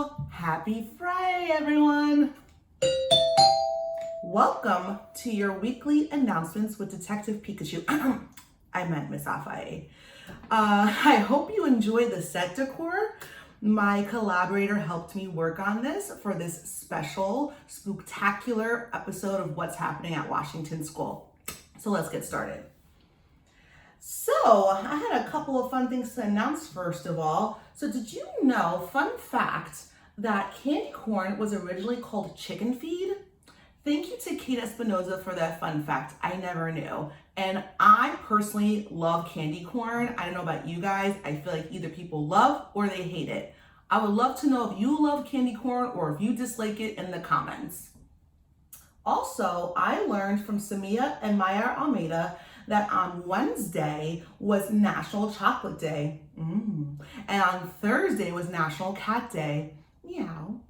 Well, happy Friday, everyone. Welcome to your weekly announcements with Detective Pikachu. I meant Miss Afaye. I hope you enjoy the set decor. My collaborator helped me work on this for this special, spooktacular episode of What's Happening at Washington School. So let's get started. So I had a couple of fun things to announce first of all. So did you know, fun fact, that candy corn was originally called chicken feed? Thank you to Kate Espinoza for that fun fact. I never knew. And I personally love candy corn. I don't know about you guys. I feel like either people love or they hate it. I would love to know if you love candy corn or if you dislike it in the comments. Also, I learned from Samia and Maya Almeida that on Wednesday was National Chocolate Day. And on Thursday was National Cat Day. Meow.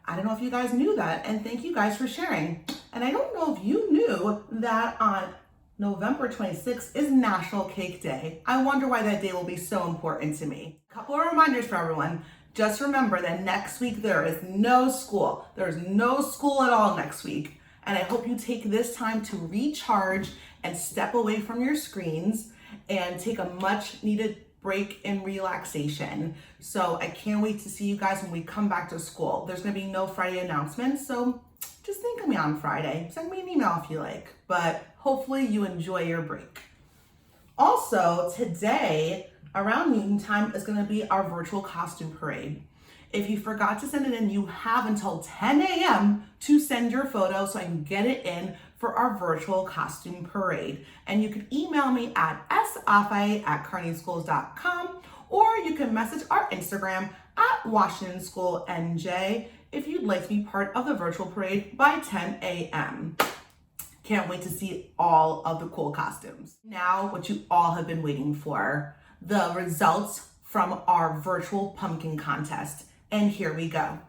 I don't know if you guys knew that, and thank you guys for sharing. And I don't know if you knew that on November 26th is National Cake Day. I wonder why that day will be so important to me. A couple of reminders for everyone. Just remember that next week there is no school. There's no school at all next week. And I hope you take this time to recharge and step away from your screens and take a much needed break in relaxation. So I can't wait to see you guys when we come back to school. There's gonna be no Friday announcements, so just think of me on Friday. Send me an email if you like, but hopefully you enjoy your break. Also, today, around noon time, is gonna be our virtual costume parade. If you forgot to send it in, you have until 10 a.m. to send your photo so I can get it in for our virtual costume parade. And you can email me at safaye@carneyschools.com, or you can message our Instagram at Washington School NJ if you'd like to be part of the virtual parade by 10 a.m. Can't wait to see all of the cool costumes. Now, what you all have been waiting for, the results from our virtual pumpkin contest. And here we go.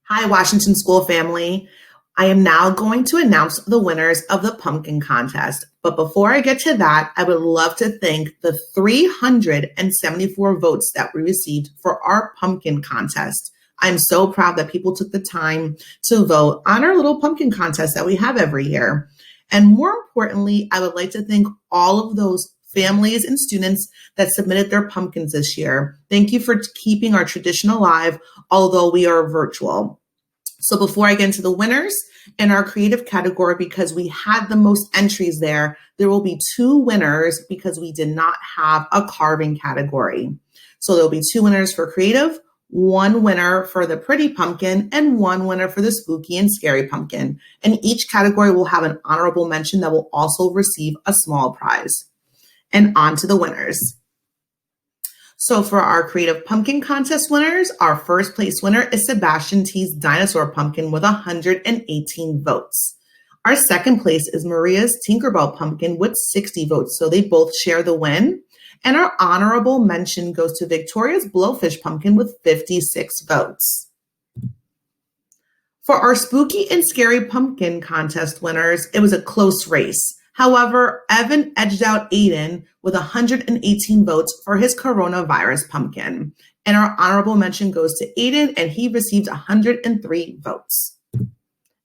Hi, Washington School family. I am now going to announce the winners of the pumpkin contest. But before I get to that, I would love to thank the 374 votes that we received for our pumpkin contest. I'm so proud that people took the time to vote on our little pumpkin contest that we have every year. And more importantly, I would like to thank all of those families and students that submitted their pumpkins this year. Thank you for keeping our tradition alive, although we are virtual. So before I get into the winners in our creative category, because we had the most entries there will be 2 winners because we did not have a carving category. So there'll be 2 winners for creative, 1 winner for the pretty pumpkin, and 1 winner for the spooky and scary pumpkin. And each category will have an honorable mention that will also receive a small prize. And on to the winners. So for our creative pumpkin contest winners, our first place winner is Sebastian T's dinosaur pumpkin with 118 votes. Our second place is Maria's Tinkerbell pumpkin with 60 votes. So they both share the win. And our honorable mention goes to Victoria's Blowfish pumpkin with 56 votes. For our spooky and scary pumpkin contest winners, it was a close race. However, Evan edged out Aiden with 118 votes for his coronavirus pumpkin. And our honorable mention goes to Aiden, and he received 103 votes.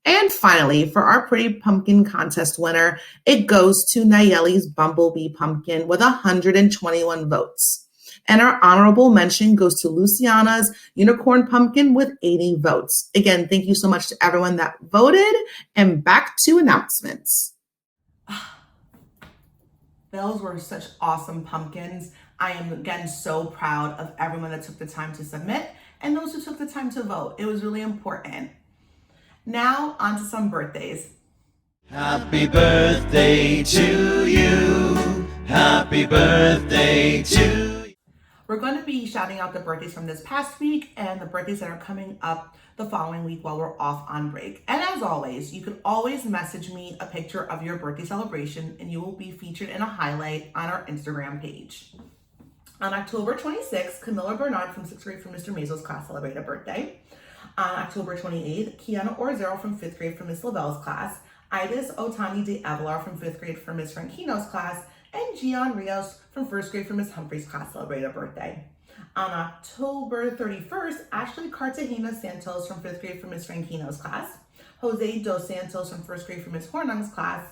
And finally, for our pretty pumpkin contest winner, it goes to Nayeli's Bumblebee pumpkin with 121 votes. And our honorable mention goes to Luciana's unicorn pumpkin with 80 votes. Again, thank you so much to everyone that voted, and back to announcements. Those were such awesome pumpkins. I am again so proud of everyone that took the time to submit and those who took the time to vote. It was really important. Now on to some birthdays. Happy birthday to you. Happy birthday to you. We're going to be shouting out the birthdays from this past week and the birthdays that are coming up the following week while we're off on break. And as always, you can always message me a picture of your birthday celebration and you will be featured in a highlight on our Instagram page. On October 26th, Camilla Bernard from 6th grade from Mr. Mazel's class celebrated a birthday. On October 28th, Kiana Orzero from 5th grade from Miss Lavelle's class, Idas Otani de Avalar from 5th grade from Miss Franchino's class, and Gian Rios from 1st grade from Miss Humphrey's class celebrated a birthday. On October 31st, Ashley Cartagena Santos from 5th grade from Miss Frankino's class, Jose Dos Santos from 1st grade from Miss Hornung's class,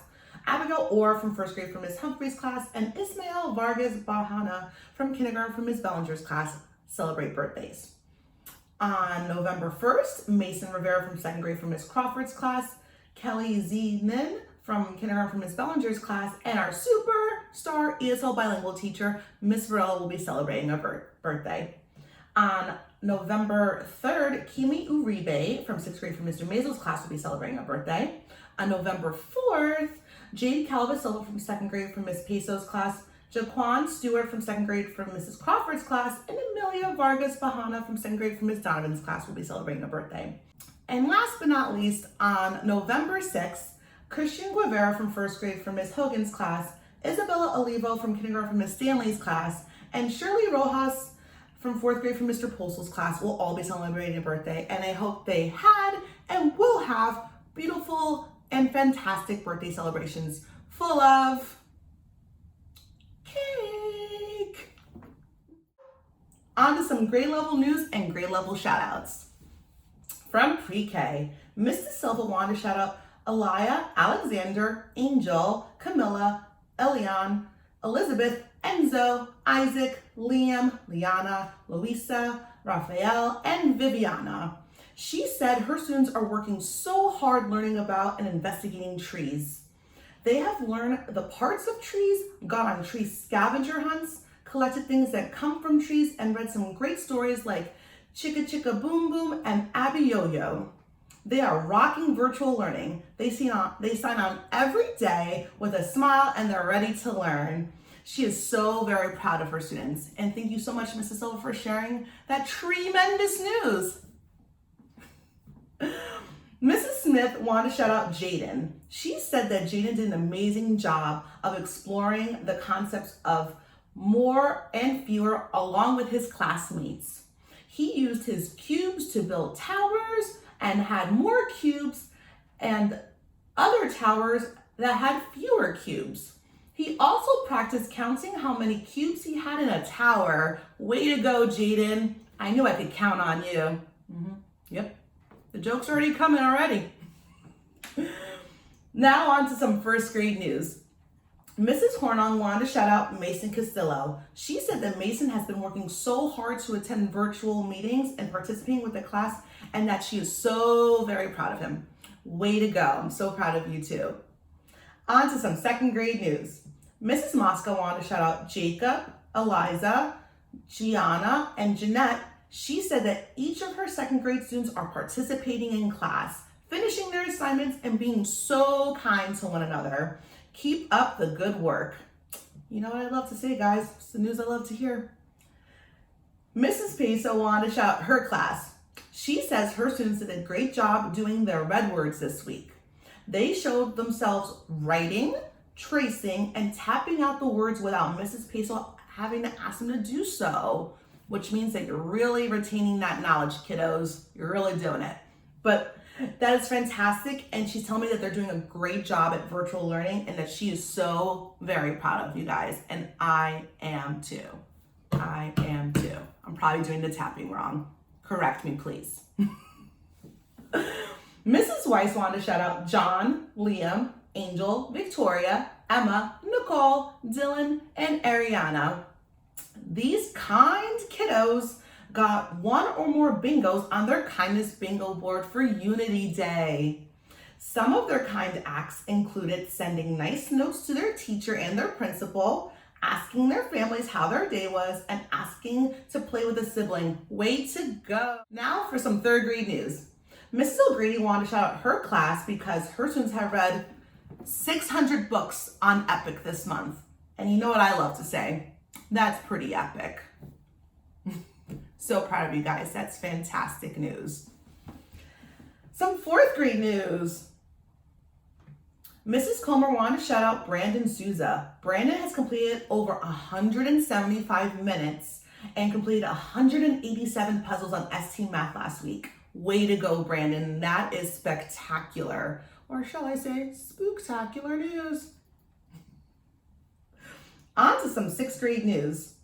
Abigail Orr from 1st grade from Miss Humphrey's class, and Ismael Vargas Bahana from kindergarten from Miss Bellinger's class celebrate birthdays. On November 1st, Mason Rivera from 2nd grade from Miss Crawford's class, Kelly Z. Nin from kindergarten from Miss Bellinger's class, and our superstar ESL bilingual teacher, Miss Varela, will be celebrating a birthday. On November 3rd, Kimi Uribe from 6th grade from Mr. Mazel's class will be celebrating a birthday. On November 4th, Jade Calva-Silva from 2nd grade from Miss Peso's class, Jaquan Stewart from 2nd grade from Mrs. Crawford's class, and Amelia Vargas Bahana from 2nd grade from Miss Donovan's class will be celebrating a birthday. And last but not least, on November 6th, Christian Guevara from 1st grade from Miss Hogan's class, Isabella Olivo from kindergarten from Miss Stanley's class, and Shirley Rojas from 4th grade from Mr. Polsel's class will all be celebrating a birthday. And I hope they had and will have beautiful and fantastic birthday celebrations full of cake. On to some grade level news and grade level shout outs. From pre-K, Ms. De Silva wanted to shout out Alaya, Alexander, Angel, Camilla, Elian, Elizabeth, Enzo, Isaac, Liam, Liana, Luisa, Raphael, and Viviana. She said her students are working so hard learning about and investigating trees. They have learned the parts of trees, gone on tree scavenger hunts, collected things that come from trees, and read some great stories like Chicka Chicka Boom Boom and Abby Yo-Yo. They are rocking virtual learning. They sign on every day with a smile and they're ready to learn. She is so very proud of her students. And thank you so much, Mrs. Silva, for sharing that tremendous news. Mrs. Smith wanted to shout out Jaden. She said that Jaden did an amazing job of exploring the concepts of more and fewer along with his classmates. He used his cubes to build towers and had more cubes and other towers that had fewer cubes. He also practiced counting how many cubes he had in a tower. Way to go, Jaden. I knew I could count on you. Yep, the joke's already coming already. Now on to some first grade news. Mrs. Hornung wanted to shout out Mason Castillo. She said that Mason has been working so hard to attend virtual meetings and participating with the class, and that she is so very proud of him. Way to go. I'm so proud of you too. On to some second grade news. Mrs. Mosca wanted to shout out Jacob, Eliza, Gianna, and Jeanette. She said that each of her second grade students are participating in class, finishing their assignments, and being so kind to one another. Keep up the good work. You know what I love to say, guys? It's the news I love to hear. Mrs. Peso wanted to shout out her class. She says her students did a great job doing their red words this week. They showed themselves writing, tracing, and tapping out the words without Mrs. Peso having to ask them to do so, which means that you're really retaining that knowledge, kiddos. You're really doing it. But that is fantastic, and she's telling me that they're doing a great job at virtual learning and that she is so very proud of you guys, and I am too. I am too. I'm probably doing the tapping wrong. Correct me, please. Mrs. Weiss wanted to shout out John, Liam, Angel, Victoria, Emma, Nicole, Dylan, and Ariana. These kind kiddos got one or more bingos on their kindness bingo board for Unity Day. Some of their kind acts included sending nice notes to their teacher and their principal, asking their families how their day was, and asking to play with a sibling. Way to go. Now for some third grade news. Mrs. O'Grady wanted to shout out her class because her students have read 600 books on Epic this month. And you know what I love to say? That's pretty epic. So proud of you guys. That's fantastic news. Some fourth grade news. Mrs. Comer wanted to shout out Brandon Souza. Brandon has completed over 175 minutes and completed 187 puzzles on ST Math last week. Way to go, Brandon. That is spectacular. Or shall I say, spooktacular news. On to some sixth grade news.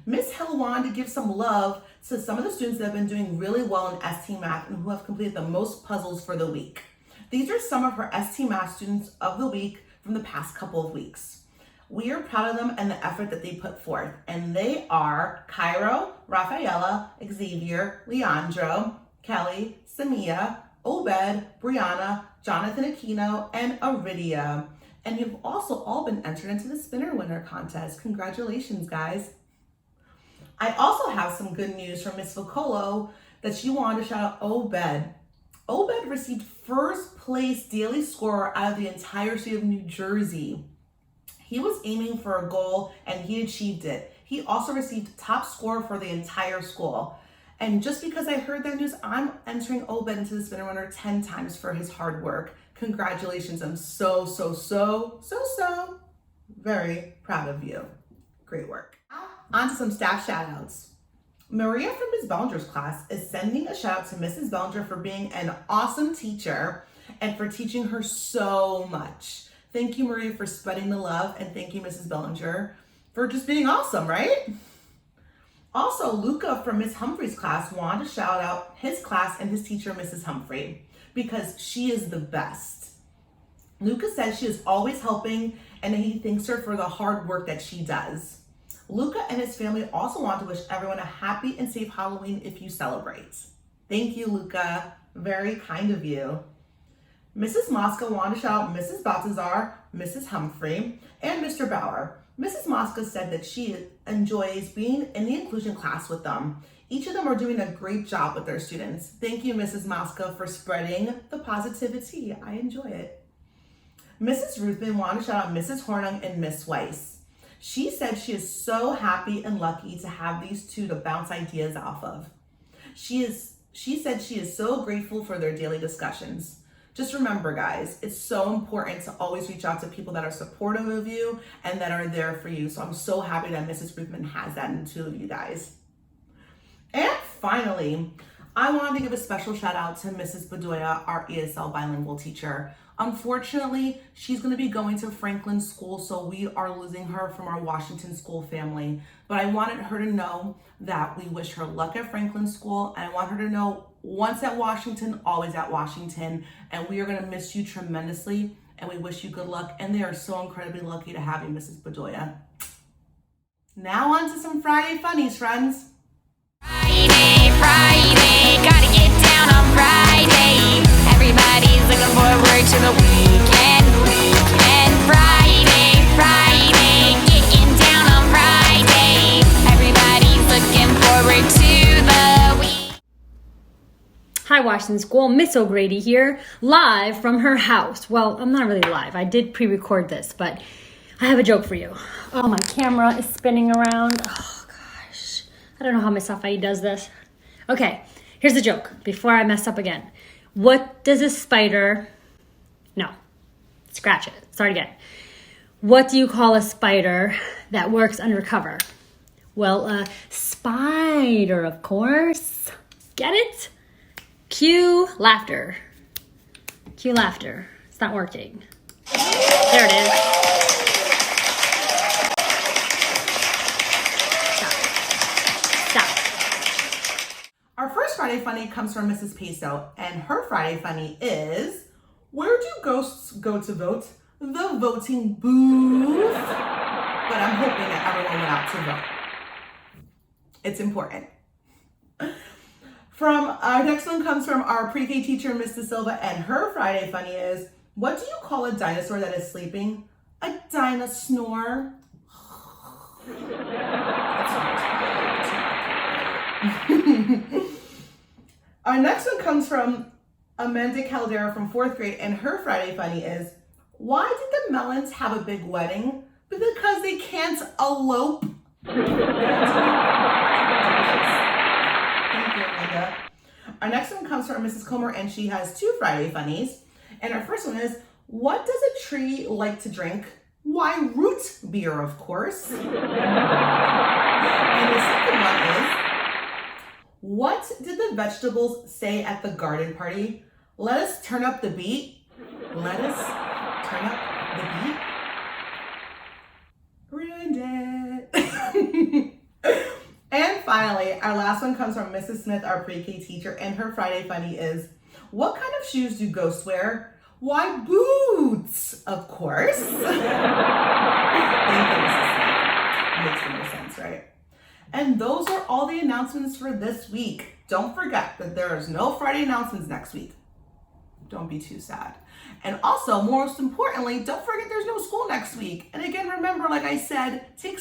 Miss Hill wanted to give some love to some of the students that have been doing really well in ST Math and who have completed the most puzzles for the week. These are some of her ST Math students of the week from the past couple of weeks. We are proud of them and the effort that they put forth, and they are Cairo, Rafaela, Xavier, Leandro, Kelly, Samia, Obed, Brianna, Jonathan Aquino, and Aridia. And you've also all been entered into the Spinner Winner contest. Congratulations, guys. I also have some good news from Miss Vocolo that she wanted to shout out Obed. Obed received first place daily scorer out of the entire state of New Jersey. He was aiming for a goal and he achieved it. He also received top score for the entire school. And just because I heard that news, I'm entering Obed into the Spinner Winner 10 times for his hard work. Congratulations. I'm so very proud of you. Great work. Now, on to some staff shout outs. Maria from Ms. Bellinger's class is sending a shout out to Mrs. Bellinger for being an awesome teacher and for teaching her so much. Thank you, Maria, for spreading the love, and thank you, Mrs. Bellinger, for just being awesome, right? Also, Luca from Miss Humphrey's class wanted to shout out his class and his teacher, Mrs. Humphrey, because she is the best. Luca says she is always helping and he thanks her for the hard work that she does. Luca and his family also want to wish everyone a happy and safe Halloween if you celebrate. Thank you, Luca. Very kind of you. Mrs. Mosca wanted to shout out Mrs. Baltazar, Mrs. Humphrey, and Mr. Bauer. Mrs. Mosca said that she enjoys being in the inclusion class with them. Each of them are doing a great job with their students. Thank you, Mrs. Mosca, for spreading the positivity. I enjoy it. Mrs. Ruthman wanted to shout out Mrs. Hornung and Miss Weiss. She said she is so happy and lucky to have these two to bounce ideas off of. She said she is so grateful for their daily discussions. Just remember, guys, it's so important to always reach out to people that are supportive of you and that are there for you. So I'm so happy that Mrs. Ruthman has that in the two of you guys. And finally, I wanted to give a special shout out to Mrs. Bedoya, our ESL bilingual teacher. Unfortunately, she's going to be going to Franklin School, so we are losing her from our Washington School family. But I wanted her to know that we wish her luck at Franklin School, and I want her to know once at Washington, always at Washington, and we are going to miss you tremendously, and we wish you good luck, and they are so incredibly lucky to have you, Mrs. Bedoya. Now on to some Friday funnies, friends. Friday, gotta get down on Friday. Everybody's looking forward to the weekend. Friday, getting down on Friday. Everybody's looking forward to the week. Hi, Washington School. Miss O'Grady here, live from her house. Well, I'm not really live. I did pre-record this, but I have a joke for you. Oh, my camera is spinning around. Oh, gosh. I don't know how Miss Safai does this. Okay, here's the joke before I mess up again. What does a spider... No, scratch it. Start again. What do you call a spider that works undercover? Well, a spider, of course. Get it? Cue laughter. Cue laughter. It's not working. There it is. Our first Friday Funny comes from Mrs. Peso, and her Friday Funny is, where do ghosts go to vote? The voting booth. But I'm hoping that everyone went out to vote. It's important. Our next one comes from our pre-K teacher, Mrs. Silva, and her Friday Funny is, what do you call a dinosaur that is sleeping? A dinosaur. Our next one comes from Amanda Caldera from 4th grade, and her Friday Funny is, why did the Melons have a big wedding? Because they can't elope. Thank you, Amanda. Our next one comes from Mrs. Comer, and she has 2 Friday Funnies. And our first one is, what does a tree like to drink? Why, root beer, of course. And the second one is, what did the vegetables say at the garden party? Let us turn up the beat. Let us turn up the beat. Ruined it. And finally, our last one comes from Mrs. Smith, our pre-K teacher, and her Friday funny is, what kind of shoes do ghosts wear? Why, boots, of course. Thank you, Mrs. Smith. Makes the most sense, right? And those are all the announcements for this week. Don't forget that there is no Friday announcements next week. Don't be too sad. And also, most importantly, don't forget there's no school next week. And again, remember, like I said, take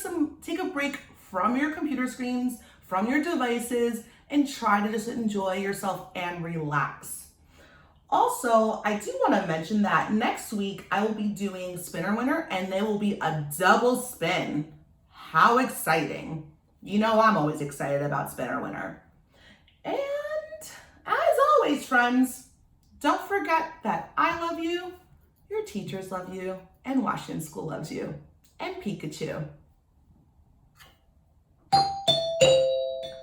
a break from your computer screens, from your devices, and try to just enjoy yourself and relax. Also, I do want to mention that next week I will be doing Spinner Winner, and there will be a double spin. How exciting! You know I'm always excited about Spinner Winner. And as always, friends, don't forget that I love you, your teachers love you, and Washington School loves you, and Pikachu.